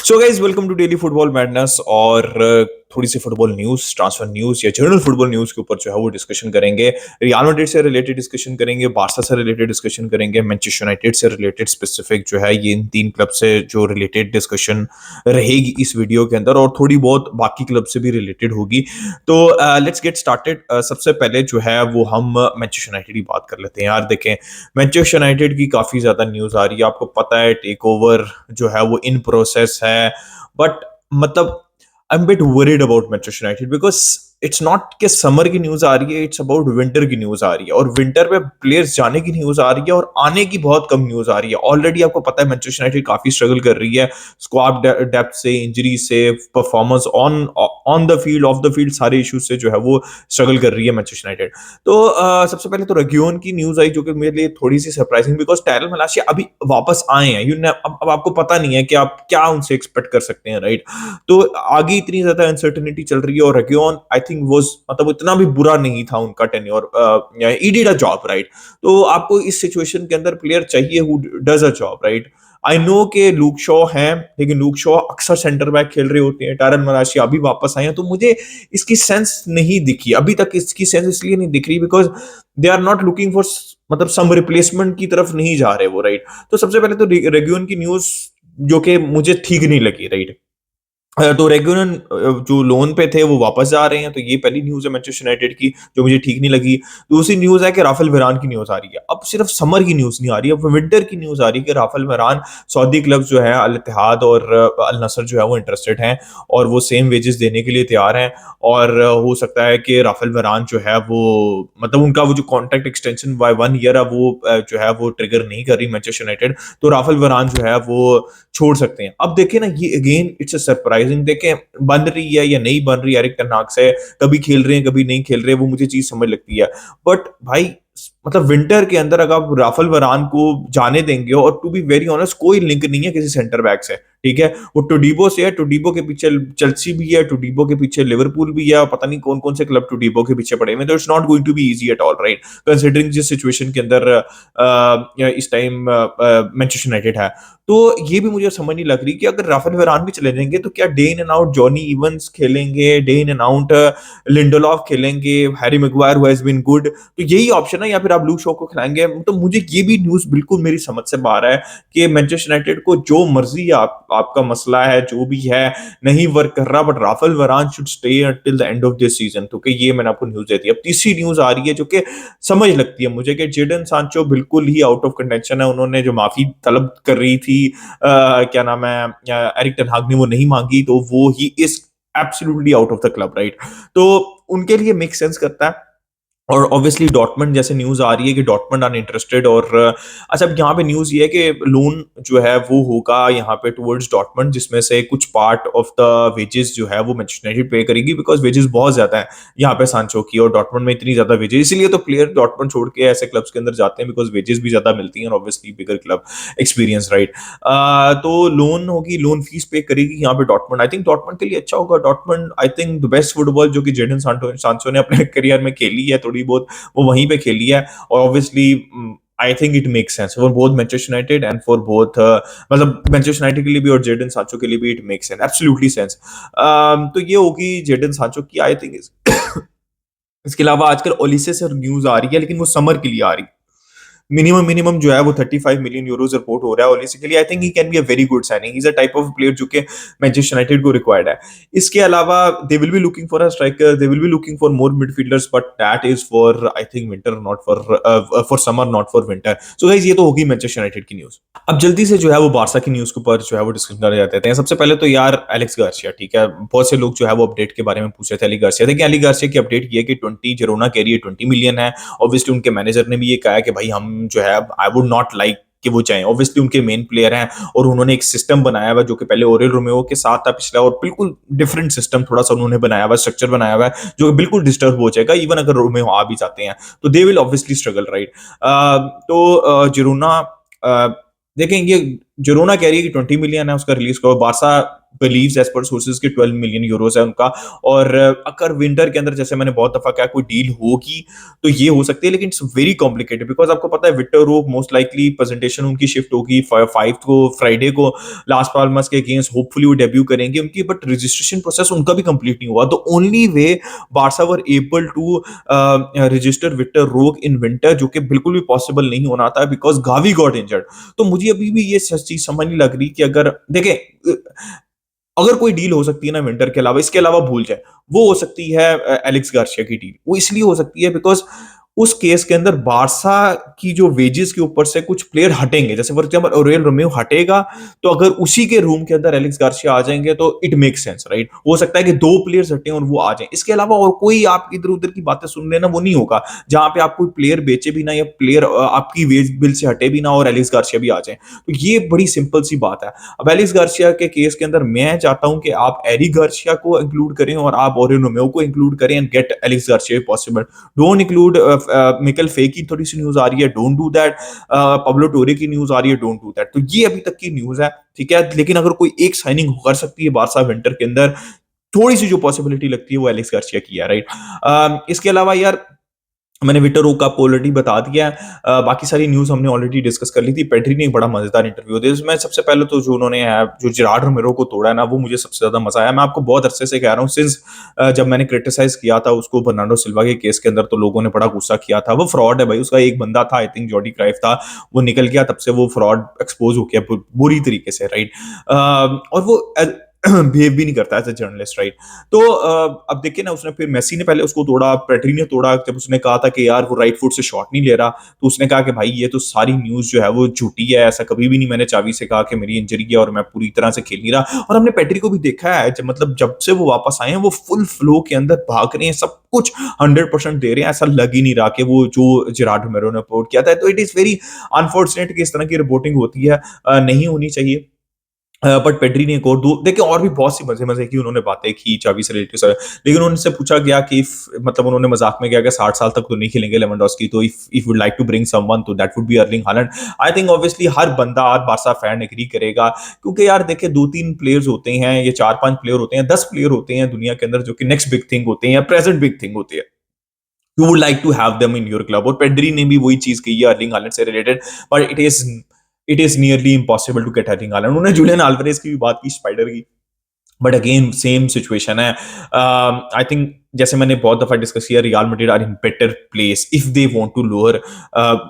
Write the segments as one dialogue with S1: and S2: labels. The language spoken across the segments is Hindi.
S1: So guys welcome to daily football madness और थोड़ी सी फुटबॉल न्यूज, ट्रांसफर न्यूज या जनरल फुटबॉल न्यूज के ऊपर जो है वो डिस्कशन करेंगे। रियल मैड्रिड से रिलेटेड डिस्कशन करेंगे, बार्सा से रिलेटेड डिस्कशन करेंगे, मैनचेस्टर यूनाइटेड से रिलेटेड स्पेसिफिक जो है ये इन तीन क्लब से जो रिलेटेड डिस्कशन रहेगी इस वीडियो के अंदर, और थोड़ी बहुत बाकी क्लब से भी रिलेटेड होगी। तो लेट्स गेट स्टार्टेड। सबसे पहले जो है वो हम मैनचेस्टर यूनाइटेड की बात कर लेते हैं। यार देखें, मैनचेस्टर यूनाइटेड की काफी ज्यादा न्यूज आ रही है। आपको पता है टेक ओवर जो है वो इन प्रोसेस है, बट मतलब I am bit worried about Manchester United because it's not कि समर की न्यूज आ रही है, इट्स अबाउट विंटर की न्यूज आ रही है। और विंटर में प्लेयर्स जाने की न्यूज आ रही है और आने की बहुत कम न्यूज आ रही है। ऑलरेडी आपको पता है मैनचेस्टर यूनाइटेड काफी स्ट्रगल कर रही है स्क्वाड डेप्थ से, इंजरी से, performance on on the field, of the field, सारे इश्यूज से जो है वो स्ट्रगल कर रही है मैनचेस्टर यूनाइटेड। तो सबसे पहले तो रेगियोन की न्यूज आई जो कि मेरे लिए थोड़ी सी सरप्राइजिंग, बिकॉज टैरल मलाशिया अभी वापस आए हैं। अब आपको पता नहीं है कि आप क्या उनसे एक्सपेक्ट कर सकते हैं, राइट? तो आगे इतनी ज्यादा अनसर्टेनिटी चल रही है और रेगियोन आई थिंक वो मतलब इतना भी बुरा नहीं था उनका tenure, he did a job, right? तो आपको इस सिचुएशन के अंदर प्लेयर चाहिए who does a job, right? I know कि लूक शॉ हैं, लेकिन लूक शॉ अक्सर सेंटर बैक खेल रहे होते हैं। टारन मलाशिया अभी वापस आए हैं, तो मुझे इसकी सेंस नहीं दिखी अभी तक। इसकी सेंस इसलिए नहीं दिख रही because they are not looking for मतलब सम रिप्लेसमेंट की तरफ नहीं जा रहे वो, राइट? तो सबसे पहले तो रेगियोन की न्यूज जो कि मुझे ठीक नहीं लगी, राइट? तो रेगुलर जो लोन पे थे वो वापस जा रहे हैं, तो ये पहली न्यूज है मैनचेस्टर यूनाइटेड की जो मुझे ठीक नहीं लगी। दूसरी न्यूज है कि राफेल वेरान की न्यूज आ रही है। अब सिर्फ समर की न्यूज नहीं आ रही, अब विंटर की न्यूज आ रही है कि राफेल वेरान, सऊदी क्लब जो है अल इत्तेहाद और अल नसर जो है वो इंटरेस्टेड हैं और वो सेम वेजेस देने के लिए तैयार हैं। और हो सकता है कि राफेल वेरान जो है वो मतलब उनका वो जो कॉन्ट्रैक्ट एक्सटेंशन बाय 1 ईयर है वो जो है वो ट्रिगर नहीं कर रही मैनचेस्टर यूनाइटेड, तो राफेल वेरान जो है वो छोड़ सकते हैं। अब देखें ना, ये अगेन इट्स अ सरप्राइजिंग, देखें बन रही है या नहीं बन रही है, एरिक टेन हाग से कभी खेल रहे हैं कभी नहीं खेल रहे, वो मुझे चीज समझ लगती है। बट भाई मतलब विंटर के अंदर अगर आप राफेल वरान को जाने देंगे, और टू बी वेरी ऑनेस्ट कोई लिंक नहीं है किसी सेंटर बैक से, ठीक है? वो टोडीबो से है, टोडीबो के पीछे चेल्सी भी है, टोडीबो के पीछे लिवरपूल भी है, पता नहीं कौन कौन से क्लब टोडीबो के पीछे पड़े हुए हैं। तो it's not going to be easy at all, right? Considering जिस सिचुएशन के अंदर इस टाइम मैनचेस्टर यूनाइटेड है। तो ये भी मुझे समझ नहीं लग रही कि अगर राफेल वेरान भी चले जाएंगे तो क्या day in and out Johnny Evans खेलेंगे, day in and out Lindelof खेलेंगे, Harry Maguire who has been good, तो यही ऑप्शन है, या फिर आप लूक शॉ को खिलाएंगे? तो मुझे ये भी न्यूज बिल्कुल मेरी समझ से बाहर है कि मैनचेस्टर यूनाइटेड को जो मर्जी आपका मसला है जो भी है नहीं वर्क कर रहा, but Raphael Varane should stay till the end of this season. तो कि ये मैंने आपको न्यूज दे दी। अब तीसरी न्यूज आ रही है जो कि समझ लगती है मुझे कि जेडन सांचो बिल्कुल ही आउट ऑफ कंटेंशन है। उन्होंने जो माफी तलब कर रही थी क्या नाम है एरिक टेन हाग ने, वो नहीं मांगी, तो वो he is absolutely out of the club, right? तो उनके लिए मेक सेंस करता है। और ऑब्वियसली डॉर्टमंड जैसे न्यूज आ रही है कि डॉर्टमंड आर इंटरेस्टेड, और अच्छा अब यहाँ पे न्यूज ये है कि लोन जो है वो होगा यहाँ पे टुवर्ड्स डॉर्टमंड, जिसमें से कुछ पार्ट ऑफ द वेजेस जो है वो मैनचेस्टर यूनाइटेड पे करेगी, बिकॉज वेजेस बहुत ज्यादा है यहाँ पे सांचो की, और डॉर्टमंड में इतनी ज्यादा वेजेस, इसीलिए तो प्लेयर डॉर्टमंड छोड़ के ऐसे क्लब्स के अंदर जाते हैं, बिकॉज वेजेस भी ज्यादा मिलती हैं और ऑब्वियसली बिगर क्लब एक्सपीरियंस, राइट? तो लोन होगी, लोन फीस पे करेगी यहाँ पे डॉर्टमंड। आई थिंक डॉर्टमंड के लिए अच्छा होगा। Dortmund I think the best football जो कि जेडन सांचो ने अपने करियर में खेली है थोड़ी बहुत, वो वहीं पे खेली है। और obviously I think it make sense for both Manchester United and for both मतलब मैनचेस्टर यूनाइटेड के लिए भी और जेडन सांचो के लिए भी it make sense, absolutely sense. तो ये होगी जेडन सांचो की, आई थिंक। इसके अलावा आजकल ओलिसे से न्यूज आ रही है, लेकिन वो समर के लिए आ रही है। मिनिमम जो है वो 35 मिलियन यूरोज रिपोर्ट हो रहा है, और basically I think he can be a very good signing. He is a type of player जो कि मैनचेस्टर यूनाइटेड को रिक्वायर्ड है। इसके अलावा they will be looking for a striker, they will be looking for more midfielders, but that is for I think winter, not for summer, not for winter. So guys, ये तो होगी मैनचेस्टर यूनाइटेड की न्यूज। अब जल्दी से जो है वो बारसा की न्यूज के ऊपर जो है वो डिस्कशन कर जाते हैं। सबसे पहले तो यार एलेक्स गार्सिया, ठीक है? बहुत से लोग जो है वो अपडेट के बारे में पूछ रहे थे एलेक्स गार्सिया। देखिए, एलेक्स गार्सिया की अपडेट ये है कि 20 जिरोना कह रही है 20 मिलियन है। ऑब्वियसली उनके मैनेजर ने भी ये कहा है कि भाई हम जो है आई वुड नॉट लाइक कि वो चाहें। ऑब्वियसली उनके मेन प्लेयर हैं और उन्होंने एक सिस्टम बनाया हुआ जो कि पहले ओरियल रोमेओ के साथ था पिछला, और बिल्कुल डिफरेंट सिस्टम थोड़ा सा उन्होंने बनाया हुआ, स्ट्रक्चर बनाया हुआ है जो कि बिल्कुल डिस्टर्ब हो जाएगा इवन अगर रोमेओ आ भी जाते हैं, तो they will obviously struggle, right? Girona देखें, ये जिरोना कह रही है कि 20 मिलियन है उसका रिलीज का, Barca believes as per sources के 12 मिलियन यूरोस है उनका। और अगर विंटर के अंदर, जैसे मैंने बहुत दफा कहा, कोई डील होगी तो ये हो सकती है, लेकिन इट्स वेरी कॉम्प्लिकेटेड बिकॉज आपको पता है विक्टर रोक मोस्ट लाइकली प्रेजेंटेशन उनकी शिफ्ट होगी 5 को, फ्राइडे को, लास्ट पाल्मस के अगेंस्ट। होपफुली वो डेब्यू करेंगे उनकी, बट रजिस्ट्रेशन प्रोसेस उनका भी कंप्लीट नहीं हुआ। The only way Barca were able to register Vitor Roque in winter, जो कि बिल्कुल भी पॉसिबल नहीं होना था बिकॉज गावी गॉट इंजर्ड। तो मुझे अभी भी ये सच चीज समझ नहीं लग रही कि अगर देखें, अगर कोई डील हो सकती है ना विंटर के अलावा, इसके अलावा भूल जाए, वो हो सकती है एलेक्स गार्सिया की डील। वो इसलिए हो सकती है बिकॉज उस केस के अंदर बारसा की जो वेजेस के ऊपर से कुछ प्लेयर हटेंगे, जैसे फॉर एग्जांपल ओरेल रोमेओ हटेगा, तो अगर उसी के रूम के अंदर एलेक्स गार्सिया आ जाएंगे तो इट मेक सेंस, राइट। हो सकता है कि दो प्लेयर्स हटे और वो आ जाए, इसके अलावा और कोई आप इधर उधर की बातें सुन लेना, वो नहीं होगा जहां पे आप कोई प्लेयर बेचे भी ना, या प्लेयर आपकी वेज बिल से हटे भी ना और एलेक्स गार्सिया भी आ जाए। तो ये बड़ी सिंपल सी बात है। अब एलेक्स गार्सिया के केस के अंदर मैं चाहता हूं कि आप एरिक गार्सिया को इंक्लूड करें और आप ओरेल रोमेओ को इंक्लूड करें and get Alex Garcia possible. Don't include Mikayil Faye की थोड़ी सी न्यूज आ रही है, डोंट डू दैट। पब्लो टोरे की न्यूज आ रही है, डोंट डू दैट। तो ये अभी तक की न्यूज है, ठीक है। लेकिन अगर कोई एक साइनिंग कर सकती है बारसा विंटर के अंदर, थोड़ी सी जो पॉसिबिलिटी लगती है वो एलेक्स गार्सिया की है, राइट। इसके अलावा यार मैंने विक्टर ओक आपको ऑलरेडी बता दिया है। बाकी सारी न्यूज़ हमने ऑलरेडी डिस्कस कर ली थी। पेड्री ने एक बड़ा मजेदार इंटरव्यू दिया, जिसमें सबसे पहले तो जो उन्होंने जो जेरार्ड रोमेरो को तोड़ा है ना, वो मुझे सबसे ज्यादा मजा आया। मैं आपको बहुत अरसे से कह रहा हूँ, सिंस जब मैंने क्रिटिसाइज किया था उसको बर्नार्डो सिल्वा के केस के अंदर, तो लोगों ने बड़ा गुस्सा किया था। वो फ्रॉड है भाई, उसका एक बंदा था, आई थिंक जॉर्डी क्राइफ था, वो निकल गया, तब से वो फ्रॉड एक्सपोज हो गया बुरी तरीके से, राइट। और वो बिहेव भी नहीं करता एज ए जर्नलिस्ट, राइट। तो अब देखिए ना, उसने फिर मेसी ने पहले उसको तोड़ा, पेड्री ने तोड़ा, जब उसने कहा था कि यार वो राइट फुट से शॉट नहीं ले रहा, तो उसने कहा कि भाई ये तो सारी न्यूज जो है वो झूठी है, ऐसा कभी भी नहीं मैंने चावी से कहा कि मेरी इंजरी है और मैं पूरी तरह से खेल नहीं रहा। और हमने पेड्री को भी देखा है, जब मतलब जब से वो वापस आए हैं, वो फुल फ्लो के अंदर भाग रहे हैं, सब कुछ 100% दे रहे हैं। ऐसा लग ही नहीं रहा कि वो जो जेरार्ड रोमेरो ने रिपोर्ट किया था। तो इट इज वेरी अनफॉर्चुनेट कि इस तरह की रिपोर्टिंग होती है, नहीं होनी चाहिए। बट पेड्री ने एक और दो देखिए, और भी बहुत सी मजे मजे की उन्होंने बातें की चावी से रिलेटेड सर। लेकिन उनसे पूछा गया कि मतलब उन्होंने मजाक में किया कि 60 साल तक तो नहीं खेलेंगे लेवेंडोस्की, तो if would like to bring someone तो that would be Erling Haaland. I think obviously हर बंदा, हर बारसा फैन एग्री करेगा, क्योंकि यार देखिए 2-3 प्लेयर्स होते हैं, ये 4-5 प्लेयर होते हैं, 10 प्लेयर होते हैं दुनिया के अंदर जो कि नेक्स्ट बिग थिंग होते हैं या प्रेजेंट बिग थिंग होती है। You would like to have them in your club, और पेड्री ने भी वही चीज कही है अर्लिंग हालैंड से रिलेटेड। But it is nearly impossible to get Erling Haaland. उन्होंने जुलियन अल्वारेज की भी बात की, स्पाइडर की, बट अगेन सेम सिचुएशन है। आई थिंक जैसे मैंने बहुत दफा डिस्कस किया, Real Madrid are in better place if they want to lure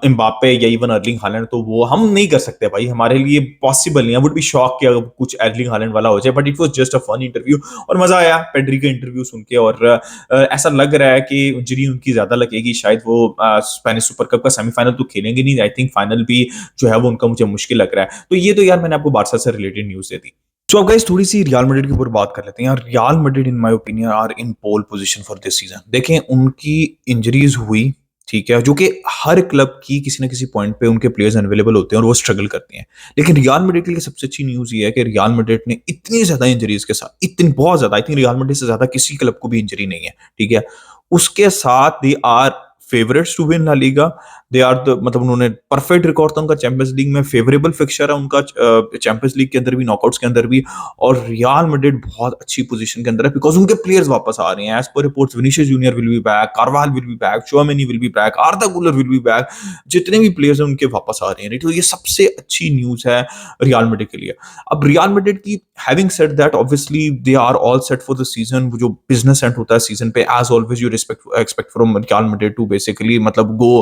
S1: Mbappe या इवन अर्लिंग हालैंड। तो वो हम नहीं कर सकते भाई, हमारे लिए पॉसिबल नहीं है। वुड बी शॉक कि अगर कुछ अर्लिंग हालैंड वाला हो जाए, but it was just a fun interview और मजा आया पेड्री का इंटरव्यू सुन के। और ऐसा लग रहा है कि इंजरी उनकी ज्यादा लगेगी, शायद वो स्पेनिश सुपर कप का सेमीफाइनल तो खेलेंगे नहीं, आई थिंक फाइनल भी जो है वो उनका मुझे मुश्किल लग रहा है। तो ये तो यार मैंने आपको बारसा से रिलेटेड न्यूज दे दी। सो अब गाइस थोड़ी सी रियल मैड्रिड के ऊपर बात कर लेते हैं। यार Real Madrid in my opinion are in pole position for this season. देखें उनकी इंजरीज हुई, ठीक है, जो कि हर क्लब की किसी ना किसी पॉइंट पे उनके प्लेयर्स अवेलेबल होते हैं और वो स्ट्रगल करते हैं। लेकिन रियल मैड्रिड के लिए सबसे अच्छी न्यूज ये है कि रियल मैड्रिड ने इतनी ज्यादा इंजरीज के साथ, इतनी बहुत ज्यादा, आई थिंक रियल मैड्रिड से ज्यादा किसी क्लब को भी इंजरी नहीं है, ठीक है। उसके साथ they are favourites to win La Liga. They are the मतलब उन्होंने परफेक्ट रिकॉर्ड था उनका चैंपियंस लीग में, फेवरेबल फिक्चर है उनका चैंपियंस लीग के अंदर भी, नॉकआउट्स के अंदर भी। और रियल मैड्रिड बहुत अच्छी पोजीशन के अंदर है बिकॉज उनके प्लेयर्स वापस आ रहे हैं। As per reports Vinicius Junior will be back, Carvajal will be back, Tchouameni will be back, Arda Guler will be back. जितने भी प्लेयर्स हैं उनके वापस आ रहे हैं, तो ये सबसे अच्छी न्यूज है रियल मैड्रिड के लिए। अब रियल मैड्रिड की having said that, obviously they are all set for the season. जो बिजनेस एंड होता है सीजन पे, as always you expect from Real Madrid to basically मतलब गो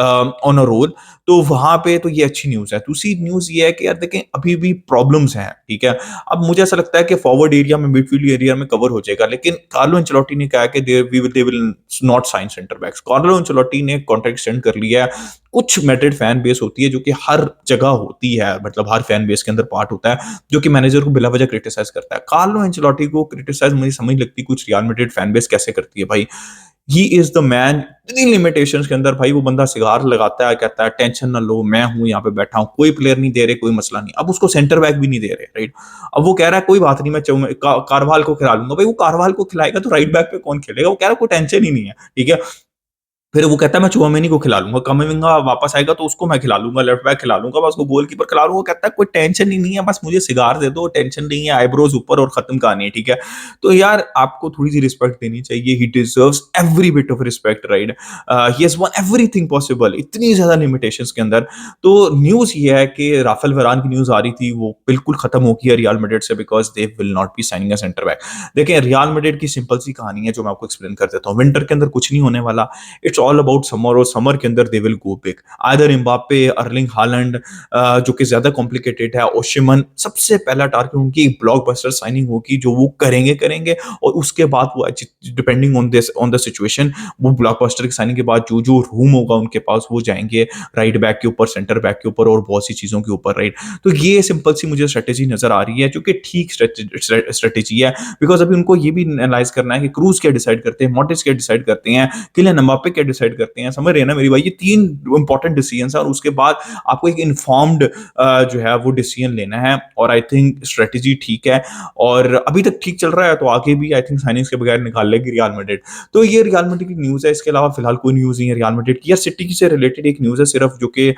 S1: ऑन अ रोल। तो वहां पे तो ये अच्छी न्यूज है। दूसरी न्यूज ये है कि यार देखें अभी भी प्रॉब्लम्स हैं, ठीक है। अब मुझे ऐसा लगता है कि फॉरवर्ड एरिया में, मिडफील्ड एरिया में कवर हो जाएगा, लेकिन कार्लो एंचेलोटी ने कहा कि they will not sign centre backs. Carlo Ancelotti ने कॉन्ट्रैक्ट एक्सटेंड कर लिया है। कुछ मैड्रिड फैन बेस होती है जो कि हर जगह होती है, मतलब हर फैन बेस के अंदर पार्ट होता है, जो कि मैनेजर को बिला वजह क्रिटिसाइज करता है। कार्लो एंचेलोटी को क्रिटिसाइज मुझे समझ लगती कुछ रियल मैड्रिड फैन बेस कैसे करती है भाई। He is the man. इतनी लिमिटेशंस के अंदर भाई वो बंदा सिगार लगाता है, कहता है टेंशन ना लो, मैं हूं यहाँ पे बैठा हूं, कोई प्लेयर नहीं दे रहे, कोई मसला नहीं। अब उसको सेंटर बैक भी नहीं दे रहे, राइट। अब वो कह रहा है कोई बात नहीं, मैं कारवाल को खिला लूंगा। भाई वो कारवाल को खिलाएगा तो राइट बैक पे कौन खेलेगा? वो कह रहा है कोई टेंशन ही नहीं है, ठीक है। फिर वो कहता है मैं चुआमेनी को खिला लूँगा, कमाविंगा वापस आएगा तो उसको मैं खिला लूँगा, लेफ्ट बैक खिला लूँगा, मैं उसको गोलकीपर खिला लूँगा। वो कहता है कोई टेंशन ही नहीं है, बस मुझे सिगार दे दो, टेंशन नहीं है, आईब्रोज़ ऊपर और खत्म कहानी है, ठीक है? तो यार आपको थोड़ी-सी रिस्पेक्ट देनी चाहिए, he deserves every bit of respect right? He has one everything possible इतनी ज़्यादा लिमिटेशंस के अंदर। तो न्यूज़ ये है कि राफेल वरान की न्यूज़ आ रही थी, वो बिल्कुल खत्म हो गई है रियल मैड्रिड से because they will not be signing a centre back. देखिए रियल मैड्रिड की सिंपल सी कहानी है जो मैं आपको एक्सप्लेन कर देता हूँ। विंटर के अंदर कुछ नहीं होने वाला। इट्स ऑल अबाउट समर और समर के अंदर they will go big. Either Mbappe, Erling Haaland जो कि ज़्यादा कॉम्प्लिकेटेड है, ओशिमन सबसे पहला टारगेट उनकी एक ब्लॉकबस्टर साइनिंग होगी जो वो करेंगे करेंगे और उसके बाद वो डिपेंडिंग ऑन द सिचुएशन वो ब्लॉकबस्टर की साइनिंग के बाद जो जो रूम होगा उनके पास वो जाएंगे राइट बैक के ऊपर, सेंटर बैक के ऊपर और बहुत सी चीज़ों के ऊपर राइट। तो ये सिंपल सी मुझे स्ट्रेटेजी नज़र आ रही है जो कि ठीक स्ट्रेटेजी है बिकॉज़ अभी उनको ये भी एनालाइज़ करना है कि क्रूज़ क्या डिसाइड करते हैं, मॉड्रिच क्या डिसाइड करते हैं, किलियन एम्बाप्पे क्या डिसाइड करते हैं, समझ रहे हैं ना मेरी भाई? ये 3 इंपॉर्टेंट डिसीजंस हैं और उसके बाद आपको एक इन्फॉर्म्ड जो है वो डिसीजन लेना है और आई थिंक स्ट्रेटेजी ठीक है और अभी तक ठीक चल रहा है तो आगे भी आई थिंक साइनिंग्स के बगैर निकाल लेगी रियल मैड्रिड। तो ये रियल मैड्रिड की न्यूज़ है, इसके अलावा फिलहाल कोई न्यूज़ नहीं है रियल मैड्रिड की। या सिटी से रिलेटेड एक न्यूज़ है सिर्फ जो कि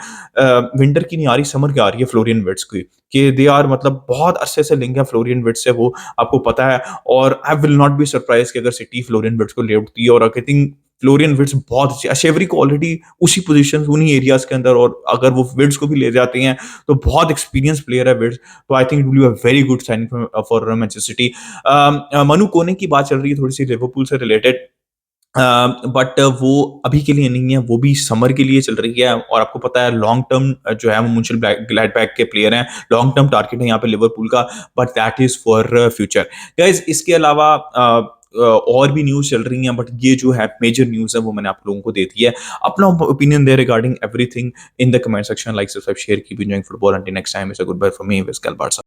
S1: विंटर की नहीं आ रही, समर की आ रही है फ्लोरियन विर्ट्ज की कि दे आर मतलब बहुत अरसे से लिंक है फ्लोरियन विर्ट्ज से, वो आपको पता है और I will not be surprised कि अगर सिटी फ्लोरियन विर्ट्ज को ले उठती है और आई थिंक फ्लोरियन विर्ट्ज बहुत अच्छी अशेवरी को ऑलरेडी उसी पोजीशन उन्हीं एरियाज के अंदर और अगर वो विर्ट्ज को भी ले जाते हैं तो बहुत एक्सपीरियंस प्लेयर है विर्ट्ज। तो I think it will be a very good sign for Manchester City. Manu Kone की बात चल रही है थोड़ी सी लिवरपूल से रिलेटेड बट वो अभी के लिए नहीं है, वो भी समर के लिए चल रही है और आपको पता है लॉन्ग टर्म जो है वो मुंशल ग्लैडबैक के प्लेयर हैं, लॉन्ग टर्म टारगेट है यहाँ पे लिवरपूल का but that is for future. Guys इसके अलावा और भी न्यूज़ चल रही हैं बट ये जो है मेजर न्यूज़ है वो मैंने आप लोगों को दे दी है। अपना ओपिनियन दे regarding everything in the comment section, like subscribe share keep enjoying football, until next time it's a goodbye from me विस्कल बार्सा।